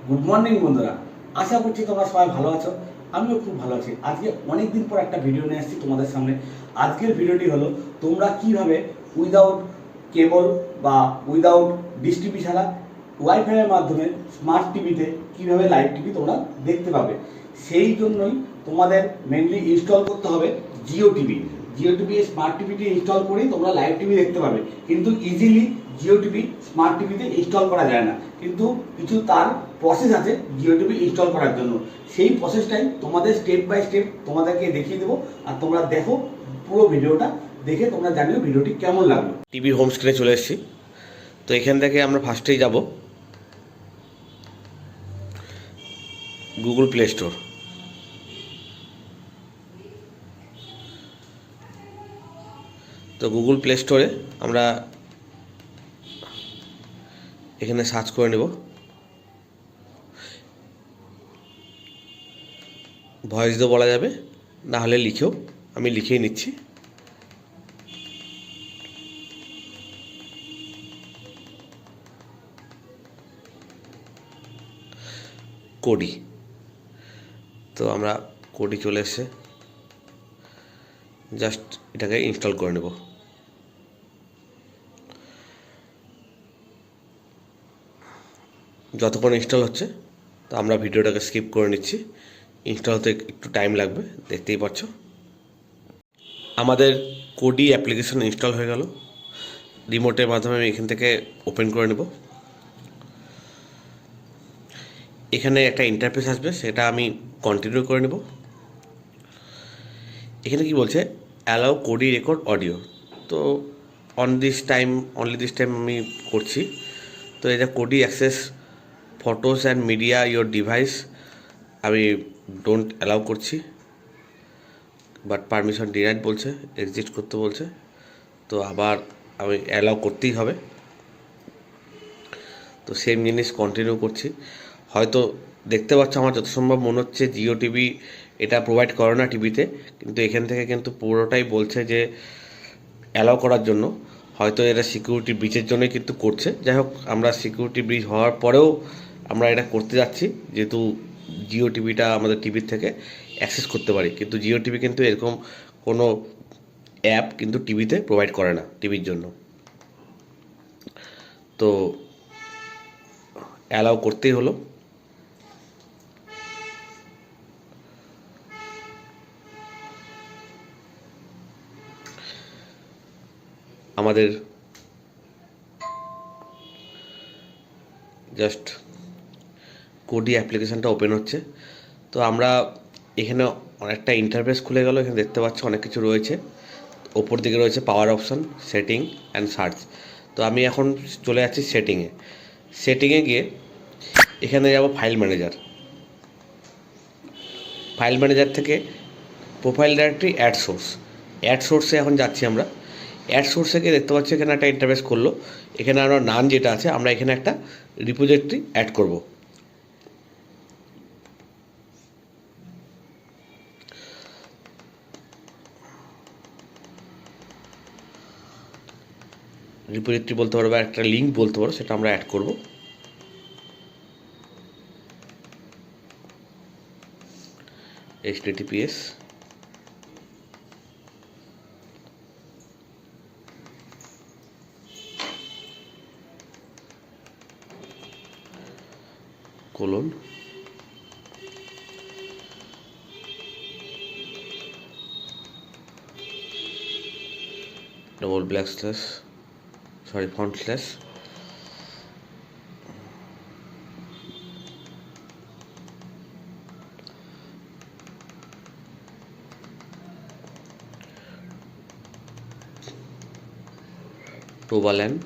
Good morning বন্ধুরা, আশা করছি তোমরা সবাই ভালো আছো। আমিও খুব ভালো আছি। আজকে অনেক দিন পর একটা ভিডিও নিয়ে এসেছি তোমাদের সামনে। আজকের ভিডিওটি হলো তোমরা কিভাবে উইদাউট কেবল বা উইদাউট ডিশ টিভি ছাড়া ওয়াইফাইয়ের মাধ্যমে স্মার্ট টিভিতে কীভাবে লাইভ টিভি তোমরা দেখতে পাবে। সেই জন্যই তোমাদের মেনলি ইনস্টল করতে হবে Jio TV. Jio TV smart টিভিটি ইনস্টল করেই তোমরা লাইভ টিভি দেখতে পাবে, কিন্তু ইজিলি জিও টিভি স্মার্ট টিভিতে ইনস্টল করা যায় না। কিন্তু কিছু তার প্রসেস আছে জিও টিভি ইনস্টল করার জন্য। সেই প্রসেসটাই তোমাদের স্টেপ বাই স্টেপ তোমাদেরকে দেখিয়ে দেবো। আর তোমরা দেখো পুরো ভিডিওটা, দেখে তোমরা জানিও ভিডিওটি কেমন লাগলো। টিভি হোম স্ক্রিনে চলে এসেছি। তো এখান থেকে আমরা ফার্স্টেই যাব গুগল প্লে স্টোর। তো গুগল প্লে স্টোরে আমরা এখানে সার্চ করে নেব ভয়েস দিয়েও বলা যাবে, না হলে লিখেও, আমি লিখেই নিচ্ছি। কোডি। তো আমরা কোডি চলে এসছে, জাস্ট এটাকে ইনস্টল করে নেব। যতক্ষণ ইনস্টল হচ্ছে তো আমরা ভিডিওটাকে স্কিপ করে নিচ্ছি। ইনস্টল হতে একটু টাইম লাগবে, দেখতেই পাচ্ছ। আমাদের কোডি অ্যাপ্লিকেশন ইনস্টল হয়ে গেল। রিমোটের মাধ্যমে আমি এখান থেকে ওপেন করে নেব। এখানে একটা ইন্টারফেস আসবে, সেটা আমি কন্টিনিউ করে নেব। এখানে কি বলছে, অ্যালাউ কোডি রেকর্ড অডিও। তো অনলি দিস টাইম আমি করছি। তো এটা Cody access photos and media your device, আমি ডোন্ট অ্যালাউ করছি, বাট পারমিশন ডিনাইড বলছে, এক্সিট করতে বলছে। তো আবার আমি অ্যালাউ করতেই হবে। তো সেম জিনিস কন্টিনিউ করছি। হয়তো দেখতে পাচ্ছ, আমার যত সম্ভব মনে হচ্ছে জিও টিভি এটা প্রোভাইড করে না টিভিতে, কিন্তু এখান থেকে কিন্তু পুরোটাই বলছে যে অ্যালাউ করার জন্য। হয়তো এটা সিকিউরিটি ব্রিচের জন্যই কিন্তু করছে। যাই হোক, আমরা সিকিউরিটি ব্রিচ হওয়ার পরেও আমরা এটা করতে যাচ্ছি, যেহেতু জিও টিভিটা আমাদের টিভির থেকে অ্যাক্সেস করতে পারি। কিন্তু জিও টিভি কিন্তু এরকম কোনো অ্যাপ কিন্তু টিভিতে প্রোভাইড করে না টিভির জন্য। তো অ্যালাউ করতেই হলো। আমাদের জাস্ট কোডি অ্যাপ্লিকেশানটা ওপেন হচ্ছে। তো আমরা এখানে অনেকটা ইন্টারফেস খুলে গেল। এখানে দেখতে পাচ্ছ অনেক কিছু রয়েছে। ওপর দিকে রয়েছে পাওয়ার অপশান, সেটিং অ্যান্ড সার্চ। তো আমি এখন চলে যাচ্ছি সেটিংয়ে। সেটিংয়ে গিয়ে এখানে যাব ফাইল ম্যানেজার। ফাইল ম্যানেজার থেকে profile directory add source. Add সোর্সে এখন যাচ্ছি আমরা। অ্যাড সোর্সে গিয়ে দেখতে পাচ্ছি এখানে একটা ইন্টারফেস করলো। এখানে আমরা নাম যেটা আছে, আমরা এখানে একটা রিপোজিটরি অ্যাড করব। রিপোজিটরি বলতে পারো বা একটা লিঙ্ক বলতে পারো, সেটা আমরা অ্যাড করব। https colon double black slash font slash টোবাল্যান্ড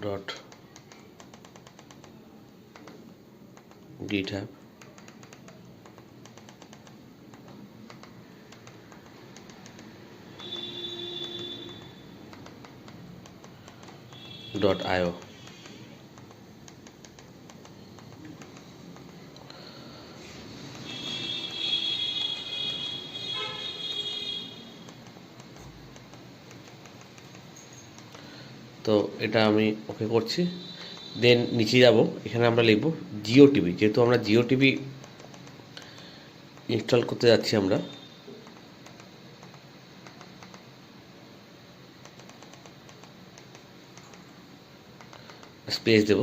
ডট github .io। তো এটা আমি ওকে করছি। দেন নিচে যাব, এখানে আমরা লিখব জিও টিভি। যেহেতু আমরা জিও টিভি ইনস্টল করতে যাচ্ছি, আমরা স্পেস দেব।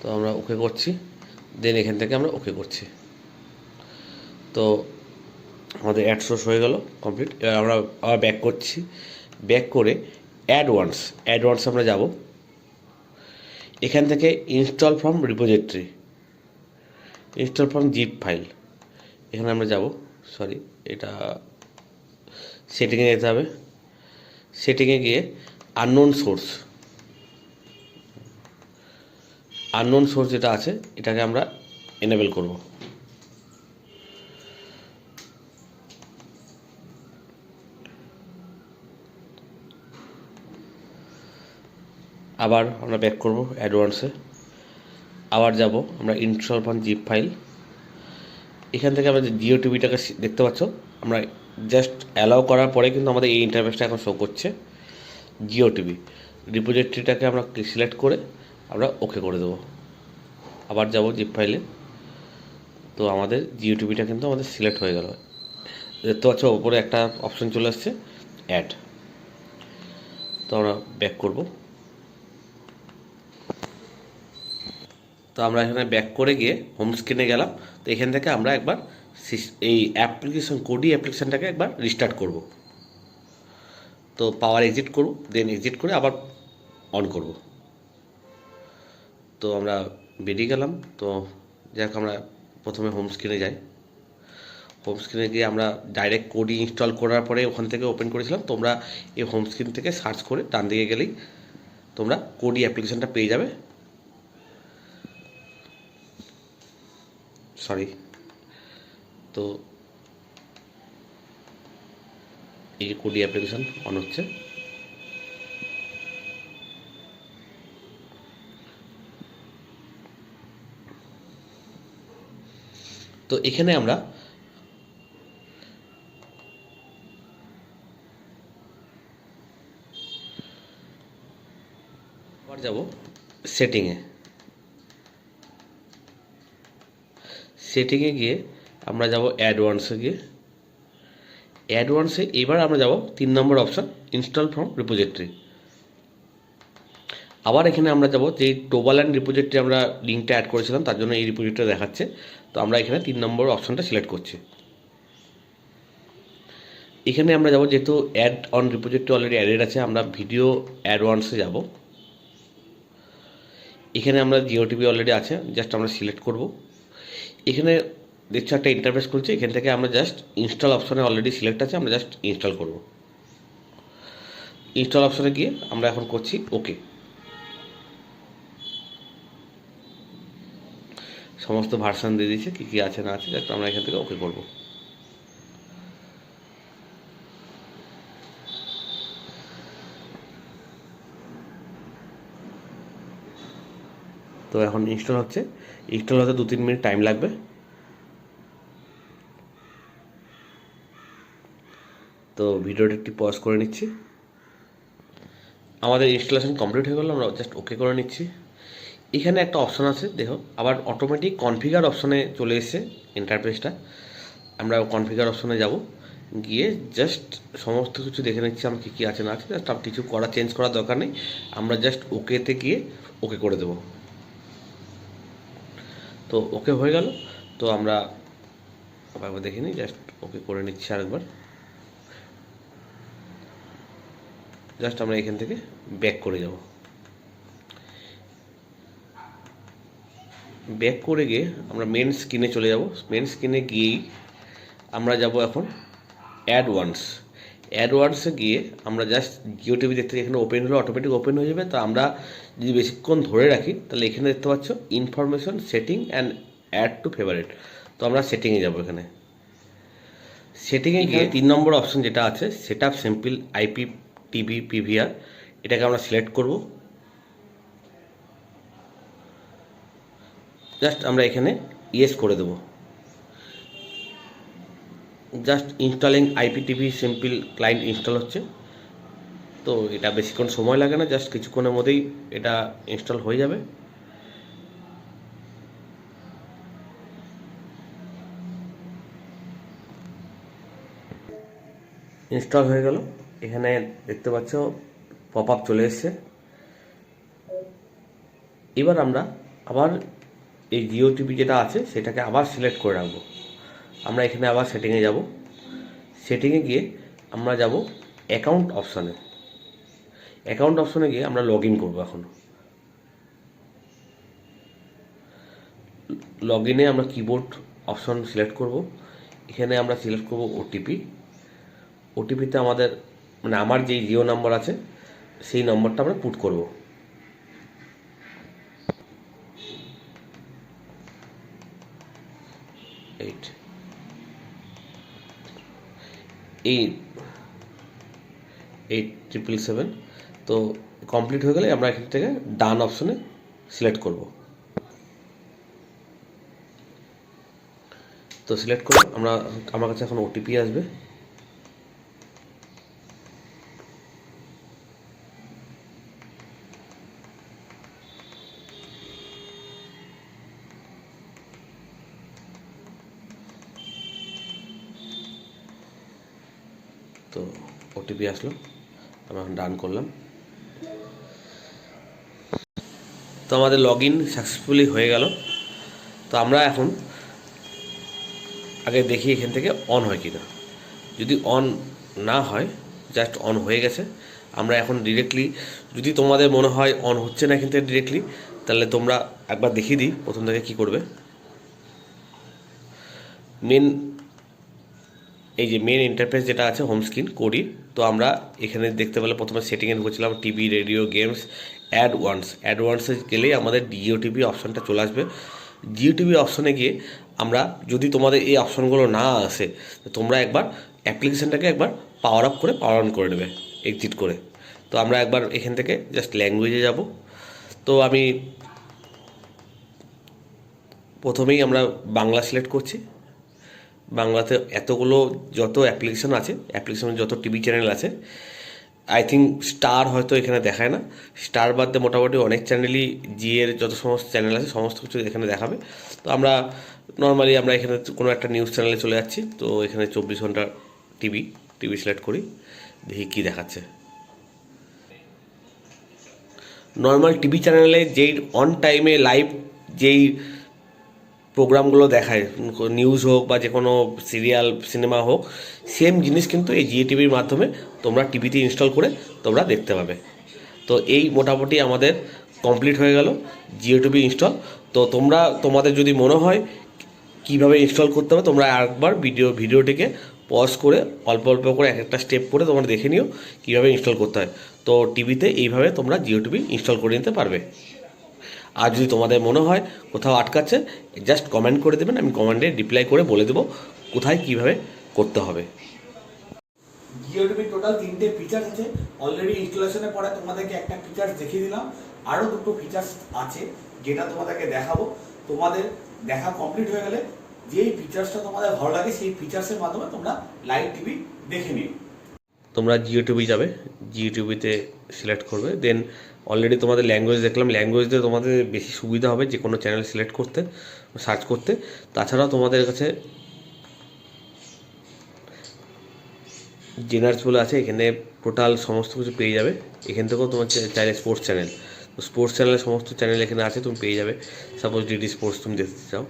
তো আমরা ওকে করছি, দেন এখান থেকে আমরা ওকে করছি। তো আমাদের অ্যাড সোর্স হয়ে গেল কমপ্লিট। এবার আমরা আবার ব্যাক করছি। ব্যাক করে অ্যাডভান্স আমরা যাব। এখান থেকে install from repository, install from zip file, এখানে আমরা যাব। সরি, এটা সেটিংয়ে যেতে হবে। সেটিংয়ে গিয়ে আননোন সোর্স যেটা আছে এটাকে আমরা এনেবল করব। আবার আমরা ব্যাক করব অ্যাডভান্সে, আবার যাব আমরা ইনস্টল ফ্রম জিপ ফাইল। এখান থেকে আমরা যে জিও টিভিটাকে দেখতে পাচ্ছ, আমরা জাস্ট অ্যালাউ করার পরে কিন্তু আমাদের এই ইন্টারফেসটা এখন শো করছে জিও টিভি। রিপোজিটরিটাকে আমরা সিলেক্ট করে আমরা ওকে করে দেবো। আবার যাব জিপ ফাইলে। তো আমাদের জিও টিভিটা কিন্তু আমাদের সিলেক্ট হয়ে গেল। দেখতে পাচ্ছ ওপরে একটা অপশন চলে আসছে অ্যাড। তো আমরা ব্যাক করব। তো আমরা এখানে ব্যাক করে গিয়ে হোম স্ক্রিনে গেলাম। তো এখান থেকে আমরা একবার এই কোডি অ্যাপ্লিকেশনটাকে একবার রিস্টার্ট করব। তো পাওয়ার এক্সিট করব, দেন এক্সিট করে আবার অন করব। তো আমরা বেরিয়ে গেলাম। তো যাক, আমরা প্রথমে হোম স্ক্রিনে যাই। হোম স্ক্রিনে গিয়ে আমরা ডাইরেক্ট কোডি ইনস্টল করার পরে ওখান থেকে ওপেন করেছিলাম। তোমরা এই হোম স্ক্রিন থেকে সার্চ করে ডান দিকে গেলেই তোমরা কোডি অ্যাপ্লিকেশনটা পেয়ে যাবে। সরি, তো এই যে কোডি অ্যাপ্লিকেশন অন হচ্ছে। তো এখানে আমরা আবার যাব সেটিংয়ে গিয়ে আমরা যাব অ্যাডভান্সে এবার আমরা যাব 3 নম্বর অপশান ইনস্টল ফ্রম রিপোজিটরি। আবার এখানে আমরা যাব যে টোবাল্যান্ড রিপোজিটরি আমরা লিঙ্কটা অ্যাড করেছিলাম, তার জন্য এই রিপোজিটরি দেখাচ্ছে। তো আমরা এখানে 3 নম্বর অপশানটা সিলেক্ট করছি। এখানে আমরা যাব, যেহেতু add on repository already added আছে, আমরা ভিডিও অ্যাডভান্সে যাব। এখানে আমরা জিও টিভি অলরেডি আছে, জাস্ট আমরা সিলেক্ট করব। এখানে দেখছো একটা ইন্টারফেস খুলছে, এখান থেকে আমরা জাস্ট ইনস্টল অপশানে অলরেডি সিলেক্ট আছে, আমরা জাস্ট ইনস্টল করব। ইনস্টল অপশানে গিয়ে আমরা এখন করছি ওকে। সমস্ত ভার্সান দিয়ে দিয়েছে, কী কী আছে না আছে, জাস্ট আমরা এখান থেকে ওকে করব। তো এখন ইনস্টল হচ্ছে, ইনস্টল হতে 2-3 মিনিট টাইম লাগবে। তো ভিডিওটা একটু পজ করে নিচ্ছি। আমাদের ইনস্টলেশন কমপ্লিট হয়ে গেল, আমরা জাস্ট ওকে করে নিচ্ছি। এখানে একটা অপশান আছে, দেখো আবার অটোমেটিক কনফিগার অপশানে চলে এসেছে ইন্টারফেসটা। আমরা কনফিগার অপশানে যাব, গিয়ে জাস্ট সমস্ত কিছু দেখে নিচ্ছি আমার কী কী আছে না আছে। জাস্ট কিছু চেঞ্জ করার দরকার নেই, আমরা জাস্ট ওকেতে গিয়ে ওকে করে দেবো। তো ওকে হয়ে গেল। তো আমরা আবার দেখে নিই, জাস্ট ওকে করে নিচ্ছি আরেকবার। জাস্ট আমরা এখান থেকে ব্যাক করে যাব। ব্যাক করে গিয়ে আমরা মেন স্ক্রিনে চলে যাব। মেন স্ক্রিনে গিয়েই আমরা যাব এখন অ্যাডভান্সে গিয়ে আমরা জাস্ট জিও টিভি দেখতে, এখানে ওপেন হলে অটোমেটিক ওপেন হয়ে যাবে। তো আমরা যদি বেশিক্ষণ ধরে রাখি তাহলে এখানে দেখতে পাচ্ছ information, setting and add to favourite. তো আমরা সেটিংয়ে যাব। এখানে সেটিংয়ে গিয়ে 3 নম্বর অপশন যেটা আছে set up simple IP TV PVR, এটাকে আমরা সিলেক্ট করব। জাস্ট আমরা এখানে ইয়েস করে দেব। Just installing IPTV simple client install হচ্ছে। তো এটা বেশিক্ষণ সময় লাগে না, জাস্ট কিছুক্ষণের মধ্যেই এটা ইনস্টল হয়ে যাবে। ইনস্টল হয়ে গেল, এখানে দেখতে পাচ্ছ পপ আপ চলে এসছে। এবার আমরা আবার এই জিও টিভি যেটা আছে সেটাকে আবার সিলেক্ট করে রাখবো। আমরা এখানে আবার সেটিংয়ে যাব, সেটিংয়ে গিয়ে আমরা যাব অ্যাকাউন্ট অপশানে। অ্যাকাউন্ট অপশানে গিয়ে আমরা লগ ইন করবো। এখন লগ ইনে আমরা কিবোর্ড অপশন সিলেক্ট করব। এখানে আমরা সিলেক্ট করব ওটিপি। ওটিপিতে আমাদের মানে আমার যেই জিও নাম্বার আছে সেই নম্বরটা আমরা পুট করব। এইট 777। তো কমপ্লিট হয়ে গেলে আমরা এখান থেকে ডান অপশনে সিলেক্ট করব। তো সিলেক্ট করে আমার কাছে এখন ওটিপি আসবে। তো ওটিপি আসলো, আমরা ডান করলাম। তো আমাদের লগ ইন সাকসেসফুলি হয়ে গেল। তো আমরা এখন আগে দেখি এখান থেকে অন হয় কিনা। যদি অন না হয়, জাস্ট অন হয়ে গেছে, আমরা এখন ডিরেক্টলি, যদি তোমাদের মনে হয় অন হচ্ছে না এখান থেকে ডিরেক্টলি, তাহলে তোমরা একবার দেখিয়ে দিই প্রথম থেকে কী করবে। এই যে মেন ইন্টারফেস যেটা আছে হোম স্ক্রিন কোডি, তো আমরা এখানে দেখতে পেলে প্রথমে সেটিংয়ে ঢুকেছিলাম, টিভি, রেডিও, গেমস, অ্যাডভান্সে গেলেই আমাদের জিও টিভি অপশানটা চলে আসবে। জিও টিভি অপশানে গিয়ে আমরা, যদি তোমাদের এই অপশানগুলো না আসে, তোমরা একবার অ্যাপ্লিকেশানটাকে একবার পাওয়ার আপ করে পাওয়ার অন করে নেবে এক্সিট করে। তো আমরা একবার এখান থেকে জাস্ট ল্যাঙ্গুয়েজে যাব। তো আমি প্রথমেই আমরা বাংলা সিলেক্ট করছি। বাংলাতে এতগুলো যত অ্যাপ্লিকেশন আছে, অ্যাপ্লিকেশনের যত টিভি চ্যানেল আছে, আই থিঙ্ক স্টার হয়তো এখানে দেখায় না, স্টার বাদ দিয়ে মোটামুটি অনেক চ্যানেলই জিএর যত সমস্ত চ্যানেল আছে সমস্ত কিছু এখানে দেখাবে। তো আমরা নর্মালি আমরা এখানে কোনো একটা নিউজ চ্যানেলে চলে যাচ্ছি। তো এখানে 24 ঘন্টা টিভি সিলেক্ট করি, দেখি কী দেখাচ্ছে। নর্মাল টিভি চ্যানেলে যেই অন টাইমে লাইভ যেই প্রোগ্রামগুলো দেখায়, নিউজ হোক বা যে কোনো সিরিয়াল সিনেমা হোক, সেম জিনিস কিন্তু এই জিও টিভির মাধ্যমে তোমরা টিভিতে ইনস্টল করে তোমরা দেখতে পাবে। তো এই মোটামুটি আমাদের কমপ্লিট হয়ে গেল জিও টিভি ইনস্টল। তো তোমাদের যদি মনে হয় কীভাবে ইনস্টল করতে হবে, তোমরা একবার ভিডিওটিকে পজ করে অল্প অল্প করে এক একটা স্টেপ করে তোমরা দেখে নিও কীভাবে ইনস্টল করতে হয়। তো টিভিতে এইভাবে তোমরা জিও টিভি ইনস্টল করে নিতে পারবে। আর যদি তোমাদের মনে হয় কোথাও আটকাচ্ছে, জাস্ট কমেন্ট করে দেবেন, আমি কমেন্টে রিপ্লাই করে বলে দেবো কোথায় কীভাবে করতে হবে। জিও টিভির টোটাল 3টে ফিচার্স আছে। অলরেডি ইনস্টলেশনের পরে তোমাদেরকে একটা ফিচার্স দেখিয়ে দিলাম, আরও 2টো ফিচার্স আছে যেটা তোমাদেরকে দেখাবো। তোমাদের দেখা কমপ্লিট হয়ে গেলে যেই ফিচার্সটা তোমাদের ভালো লাগে সেই ফিচার্সের মাধ্যমে তোমরা লাইভ টিভি দেখে নিও। তোমরা জিও টিভি যাবে, জিও টিভিতে সিলেক্ট করবে, দেন অলরেডি তোমাদের ল্যাঙ্গুয়েজ দেখলাম, ল্যাঙ্গুয়েজ দিয়ে তোমাদের বেশি সুবিধা হবে যে কোনো চ্যানেল সিলেক্ট করতে, সার্চ করতে। তাছাড়াও তোমাদের কাছে জেনার্স বলে আছে, এখানে টোটাল সমস্ত কিছু পেয়ে যাবে। এখান থেকেও তোমার চাইলে স্পোর্টস চ্যানেল, তো স্পোর্টস চ্যানেলের সমস্ত চ্যানেল এখানে আছে, তুমি পেয়ে যাবে। সাপোজ ডিডি স্পোর্টস তুমি দেখতে চাও,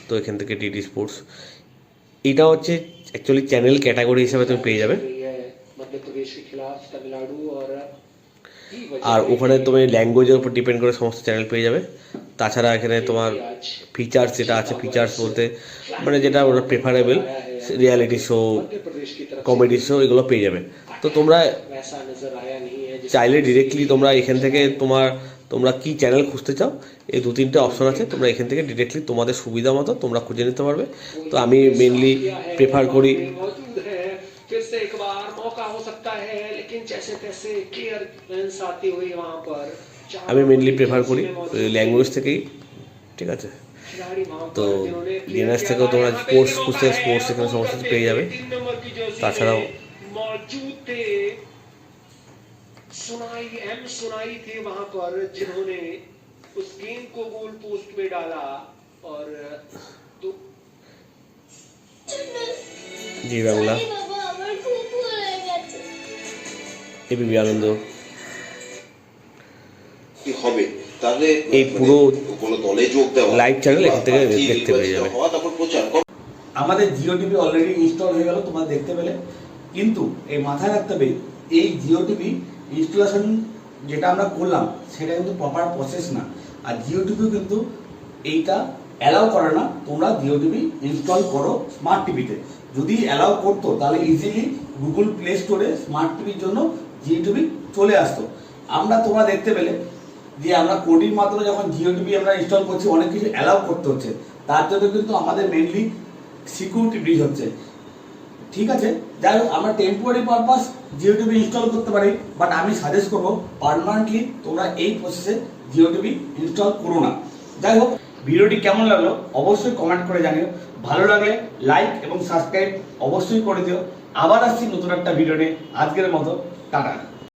তো এখান থেকে ডিডি স্পোর্টস, এটা হচ্ছে অ্যাকচুয়ালি চ্যানেল ক্যাটাগরি হিসাবে তুমি পেয়ে যাবে। আর ওখানে তুমি ল্যাঙ্গুয়েজের উপর ডিপেন্ড করে সমস্ত চ্যানেল পেয়ে যাবে। তাছাড়া এখানে তোমার ফিচার্স যেটা আছে, ফিচার্স বলতে মানে যেটা ওরা preferable, reality show, comedy show, এগুলো পেয়ে যাবে। তো তোমরা চাইলে ডিরেক্টলি তোমরা এখান থেকে তোমরা কি চ্যানেল খুঁজতে চাও, এই 2-3টে অপশন আছে, তোমরা এখান থেকে ডিরেক্টলি তোমাদের সুবিধা মতো তোমরা খুঁজে নিতে পারবে। তো আমি মেনলি প্রেফার করি ল্যাঙ্গুয়েজ থেকেই, ঠিক আছে। তো ডিএনএস থেকেও তোমরা স্পোর্টস খুঁজতে স্পোর্টস এখানে সমস্ত কিছু পেয়ে যাবে। তাছাড়াও सुनाई थे वहां पर जिन्होंने उस गेंद को गोल पोस्ट में डाला और জি বাংলা, এবিপি আনন্দ, কি হবে তাহলে এই পুরো কোনো দলে যোগ দেওয়া লাইভ চ্যানেল এখান থেকে দেখতে পেয়ে যাবে। তারপর প্রচার আমাদের জিও টিভি অলরেডি ইনস্টল হয়ে গেল, তোমরা দেখতে পেলে। কিন্তু এই মাথায় রাখতে হবে, এই জিও টিভি ইনস্টলেশন যেটা আমরা করলাম সেটা কিন্তু প্রপার প্রসেস না। আর জিও টিভি কিন্তু এইটা অ্যালাউ করে না তোমরা জিও টিভি ইনস্টল করো স্মার্ট টিভিতে। যদি অ্যালাউ করতো তাহলে ইজিলি গুগল প্লে স্টোরে স্মার্ট টিভির জন্য জিও টিভি চলে আসতো। তোমরা দেখতে পেলে যে আমরা কোডির মাধ্যমে যখন জিও টিভি আমরা ইনস্টল করছি অনেক কিছু অ্যালাউ করতে হচ্ছে, তার জন্য কিন্তু আমাদের মেনলি সিকিউরিটি ব্রিজ হচ্ছে। ঠিক আছে, যাই হোক, আমরা temporary purpose Jio TV install করতে পারি, বাট আমি সাজেস্ট করবো পার্মানেন্টলি তোমরা এই প্রসেসে জিও টিভি ইনস্টল করো না। যাই হোক, ভিডিওটি কেমন লাগলো অবশ্যই কমেন্ট করে জানিও। ভালো লাগলে লাইক এবং সাবস্ক্রাইব অবশ্যই করে দিও। আবার আসছি নতুন একটা ভিডিও নিয়ে। আজকের মতো টাটা।